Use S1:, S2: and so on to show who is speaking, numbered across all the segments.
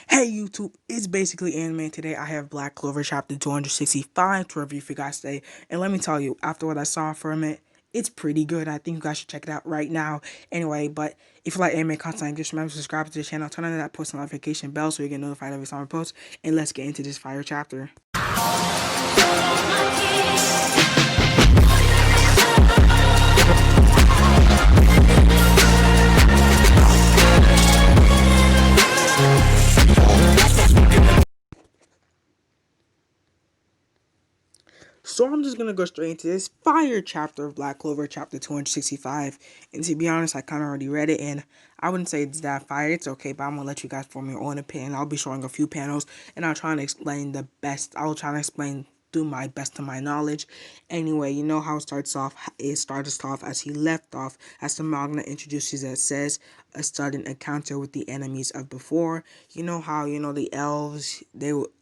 S1: Hey YouTube, it's basically anime. Today I have Black Clover chapter 265 to review for you guys today. And let me tell you, after what I saw from it, it's pretty good. I think you guys should check it out right now. Anyway, but if you like anime content, just remember to subscribe to the channel, turn on that post notification bell so you get notified every time I post. And let's get into this fire chapter. So I'm just gonna go straight into this fire chapter of Black Clover, chapter 265. And to be honest, I kind of already read it, and I wouldn't say it's that fire. It's okay, but I'm gonna let you guys form your own opinion. I'll be showing a few panels, and I'll try to explain the best. I'll try to explain do my best to my knowledge. Anyway, you know how it starts off. It starts off as he left off, as the manga introduces it says a sudden encounter with the enemies of before. You know how the elves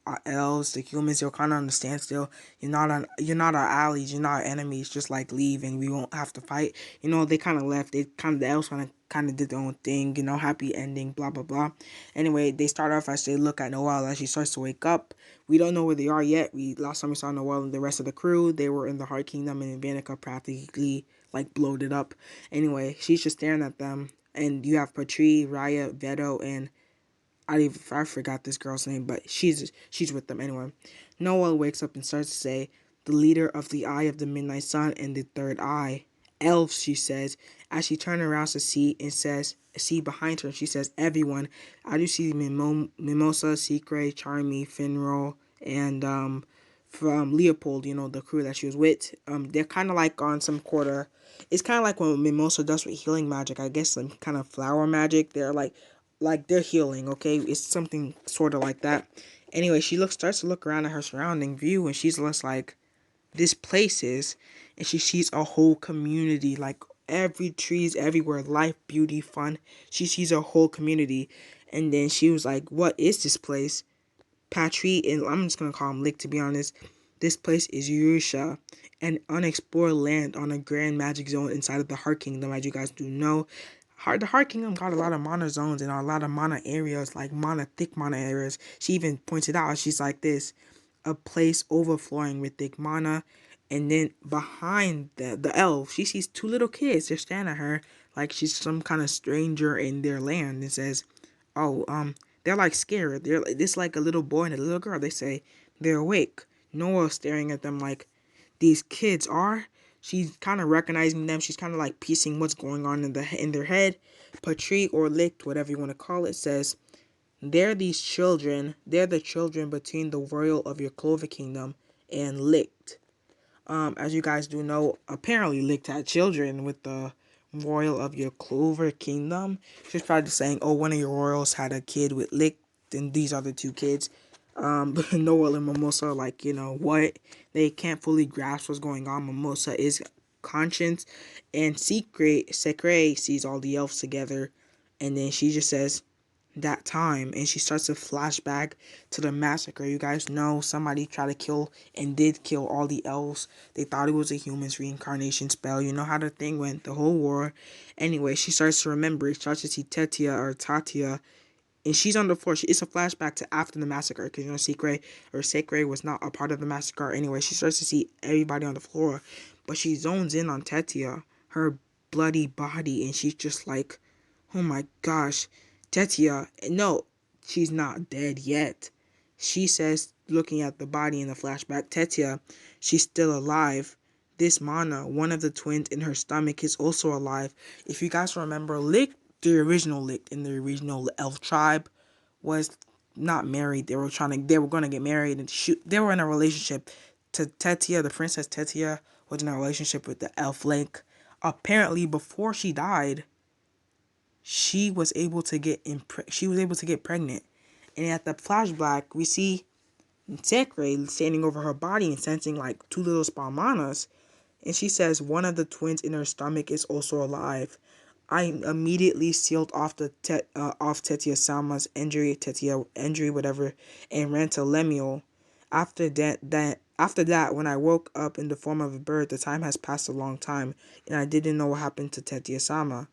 S1: are elves, the humans they'll kind of understand still. You're not our allies, you're not our enemies. Just like leave and we won't have to fight. They kind of left. The elves kind of did their own thing. Happy ending. Blah blah blah. Anyway, they start off as they look at Noelle as she starts to wake up. We don't know where they are yet. Last time we saw Noelle and the rest of the crew, they were in the Heart Kingdom, and Vanica practically like blowed it up. Anyway, she's just staring at them, and you have Patri, Raya, Veto, and I forgot this girl's name, but she's with them anyway. Noelle wakes up and starts to say, "The leader of the Eye of the Midnight Sun and the Third Eye, Elves," she says, as she turns around to see behind her. She says, "Everyone." I do see Mimosa, Secret, Charmy, Finro, and from Leopold, the crew that she was with. They're kind of like on some quarter. It's kind of like when Mimosa does with healing magic. I guess some kind of flower magic. They're like they're healing. Okay, it's something sort of like that. Anyway, starts to look around at her surrounding view, and she's just like, this place is, and she sees a whole community, like every trees everywhere, life, beauty, fun. She sees a whole community, and then she was like, "What is this place?" Patry, and I'm just gonna call him Lick to be honest. This place is Yusha, an unexplored land on a grand magic zone inside of the Heart Kingdom, as you guys do know. The Heart Kingdom got a lot of mana zones and a lot of mana areas, like thick mana areas. She even pointed out, she's like this, a place overflowing with thick mana. And then behind the elf, she sees two little kids. They're staring at her like she's some kind of stranger in their land, and says, "Oh, they're like scared. They're like this, like a little boy and a little girl." They say they're awake. Noah's staring at them like these kids are. She's kind of recognizing them. She's kind of like piecing what's going on in their head. Patri or Licked, whatever you want to call it, says they're these children. They're the children between the royal of your Clover Kingdom and Licked. As you guys do know, apparently Licked had children with the royal of your Clover Kingdom. She's probably saying, "Oh, one of your royals had a kid with Licked, and these are the two kids." But Noel and Mimosa are like, what? They can't fully grasp what's going on. Mimosa is conscience, and Secret sees all the elves together, and then she just says, "That time," and she starts to flash back to the massacre. You guys know somebody tried to kill and did kill all the elves. They thought it was a human's reincarnation spell. You know how the thing went, the whole war. Anyway, she starts to remember. She starts to see Tatia, and she's on the floor. It's a flashback to after the massacre, because Secret was not a part of the massacre. Anyway, she starts to see everybody on the floor, but she zones in on Tetia, her bloody body, and she's just like, "Oh my gosh, Tetia, no, she's not dead yet." She says, looking at the body in the flashback, "Tetia, she's still alive. This Mana, one of the twins in her stomach, is also alive." If you guys remember, the original Lick in the original elf tribe was not married. They were gonna get married and shoot. They were in a relationship. To Tetia, the princess Tetia was in a relationship with the elf Link. Apparently, before she died, she was able to get pregnant. And at the flashback, we see Sekre standing over her body and sensing like two little spalmanas. And she says one of the twins in her stomach is also alive. I immediately sealed off off Tetia Sama's injury, whatever, and ran to Lemuel. After that, when I woke up in the form of a bird, the time has passed a long time, and I didn't know what happened to Tetia Sama.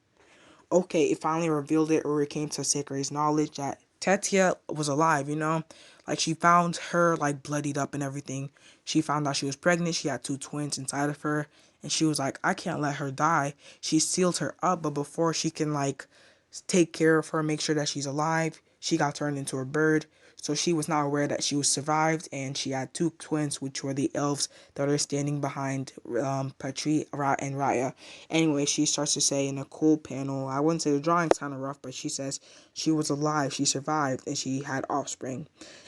S1: Okay, it finally revealed it, or it came to Sekre's knowledge that Tetia was alive, you know? Like, she found her, like, bloodied up and everything. She found out she was pregnant. She had two twins inside of her. And she was like, I can't let her die. She sealed her up, but before she can, like, take care of her, make sure that she's alive, she got turned into a bird. So she was not aware that she was survived, and she had two twins, which were the elves that are standing behind Patri and Raya. Anyway, she starts to say in a cool panel, I wouldn't say the drawing's kind of rough, but she says she was alive, she survived, and she had offspring.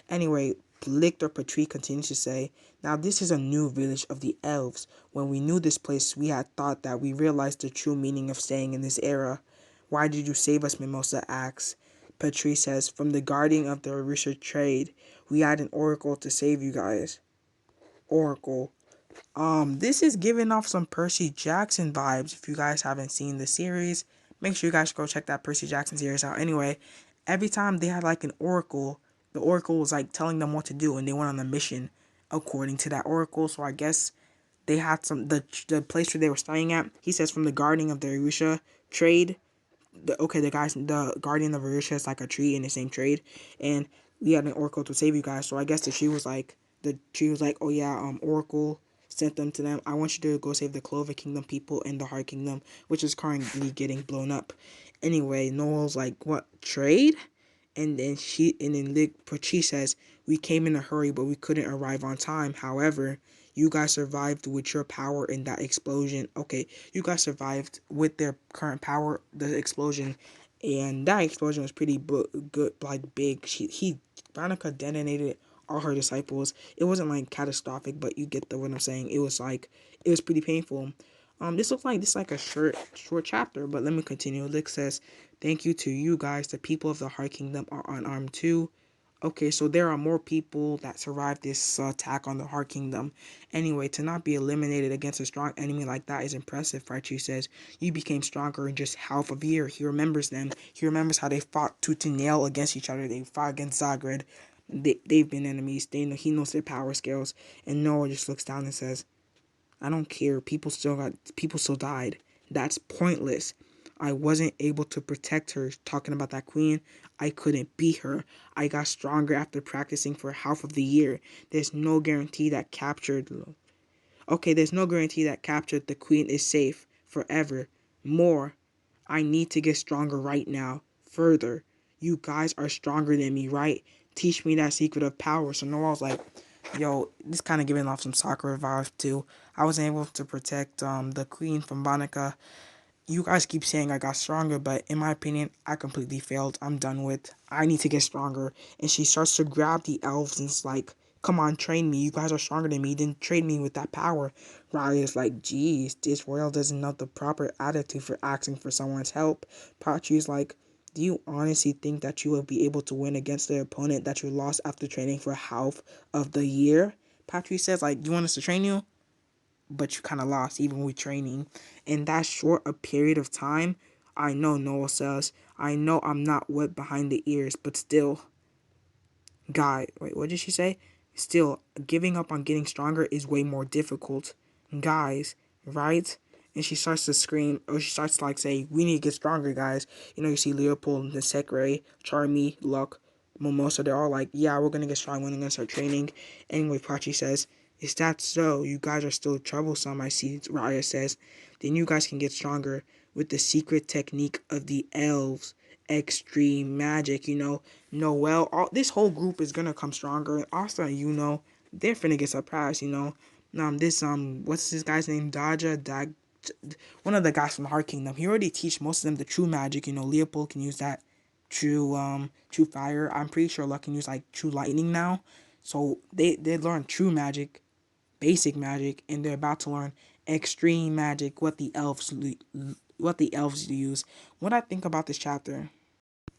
S1: Anyway, Lictor Patri continues to say, now this is a new village of the elves. When we knew this place, we had thought that we realized the true meaning of staying in this era. Why did you save us? Mimosa asks. Patrice says, from the guardian of the Orisha trade, we had an oracle to save you guys. Oracle. This is giving off some Percy Jackson vibes. If you guys haven't seen the series, make sure you guys go check that Percy Jackson series out. Anyway, every time they had like an oracle, the oracle was like telling them what to do, and they went on a mission according to that oracle. So I guess they had the place where they were staying at. He says from the guardian of the Orisha trade, the guardian of Arisha is like a tree in the same trade, and we had an oracle to save you guys. So I guess the tree was like, oh yeah, oracle sent them to them. I want you to go save the Clover Kingdom people and the Heart Kingdom, which is currently getting blown up. Anyway, Noel's like, what, trade? And then Patrice says, we came in a hurry, but we couldn't arrive on time. However, you guys survived with your power in that explosion. Okay, you guys survived with their current power, the explosion, and that explosion was pretty good, like big. Veronica detonated all her disciples. It wasn't like catastrophic, but you get what I'm saying. It was pretty painful. This like a short chapter, but let me continue. Lick says, thank you to you guys. The people of the Heart Kingdom are unarmed too. Okay, so there are more people that survived this attack on the Heart Kingdom. Anyway, to not be eliminated against a strong enemy like that is impressive, Fraichi says. You became stronger in just half of a year. He remembers them. He remembers how they fought tooth and nail against each other. They fought against Zagreb. They've been enemies. He knows their power scales. And Noah just looks down and says, I don't care. People still died. That's pointless. I wasn't able to protect her. Talking about that queen, I couldn't beat her. I got stronger after practicing for half of the year. There's no guarantee that captured the queen is safe forever. More, I need to get stronger right now. Further, you guys are stronger than me, right? Teach me that secret of power. So Noel's like, yo, this kind of giving off some Sakura vibes too. I was able to protect the queen from Bonica. You guys keep saying I got stronger, but in my opinion, I completely failed. I'm done with. I need to get stronger. And she starts to grab the elves and it's like, come on, train me. You guys are stronger than me. Then trade me with that power. Riley is like, geez, this world doesn't know the proper attitude for asking for someone's help. Patri's like, do you honestly think that you will be able to win against the opponent that you lost after training for half of the year? Patri says, like, you want us to train you? But you kind of lost even with training. In that short a period of time, I know, Noah says, I know I'm not wet behind the ears, but still, wait, what did she say? Still, giving up on getting stronger is way more difficult. Guys, right? And she starts to scream, or she starts to like say, we need to get stronger, guys. You know, you see Leopold, the Sekre, Charmy, Luck, Mimosa, they're all like, yeah, we're gonna get strong, we're gonna start training. Anyway, Prachi says, is that so? You guys are still troublesome, I see, Raya says. Then you guys can get stronger with the secret technique of the elves. Extreme magic, you know. Noel, this whole group is gonna come stronger. Also, you know, they're finna get surprised, you know. What's this guy's name? One of the guys from the Heart Kingdom. He already teach most of them the true magic, you know. Leopold can use that true fire. I'm pretty sure Luck can use like true lightning now. So they learn true magic, basic magic, and they're about to learn extreme magic, what the elves use. What I think about this chapter.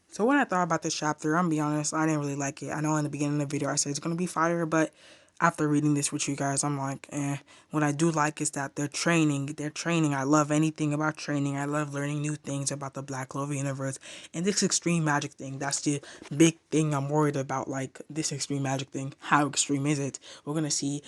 S1: So when I thought about this chapter, I'm gonna be honest, I didn't really like it. I know in the beginning of the video I said it's gonna be fire, but after reading this with you guys, I'm like, eh. What I do like is that they're training. They're training. I love anything about training. I love learning new things about the Black Clover universe. And this extreme magic thing, that's the big thing I'm worried about. Like, this extreme magic thing, how extreme is it? We're gonna see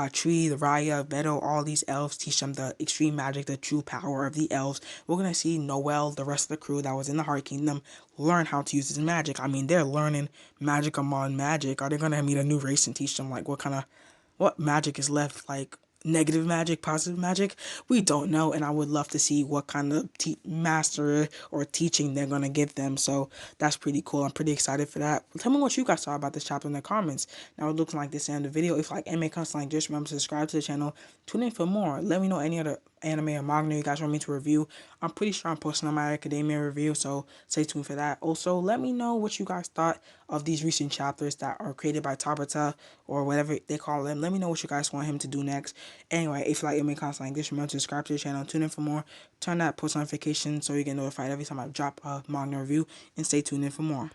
S1: Patri, the Raya, Beto, all these elves, teach them the extreme magic, the true power of the elves. We're gonna see Noel, the rest of the crew that was in the Heart Kingdom, learn how to use this magic. I mean, they're learning magic among magic. Are they gonna meet a new race and teach them like what magic is left, like negative magic, positive magic? We don't know, and I would love to see what kind of master or teaching they're gonna give them. So that's pretty cool. I'm pretty excited for that. Tell me what you guys thought about this chapter in the comments. Now it looks like this end of the video. If you like anime content like this, remember to subscribe to the channel. Tune in for more. Let me know any other anime or manga you guys want me to review. I'm pretty sure I'm posting on my academia review, so stay tuned for that. Also, let me know what you guys thought of these recent chapters that are created by Tabata or whatever they call them. Let me know what you guys want him to do next. Anyway, if you like anime content like this, remember to subscribe to the channel. Tune in for more. Turn that post notification so you get notified every time I drop a manga review, and stay tuned in for more.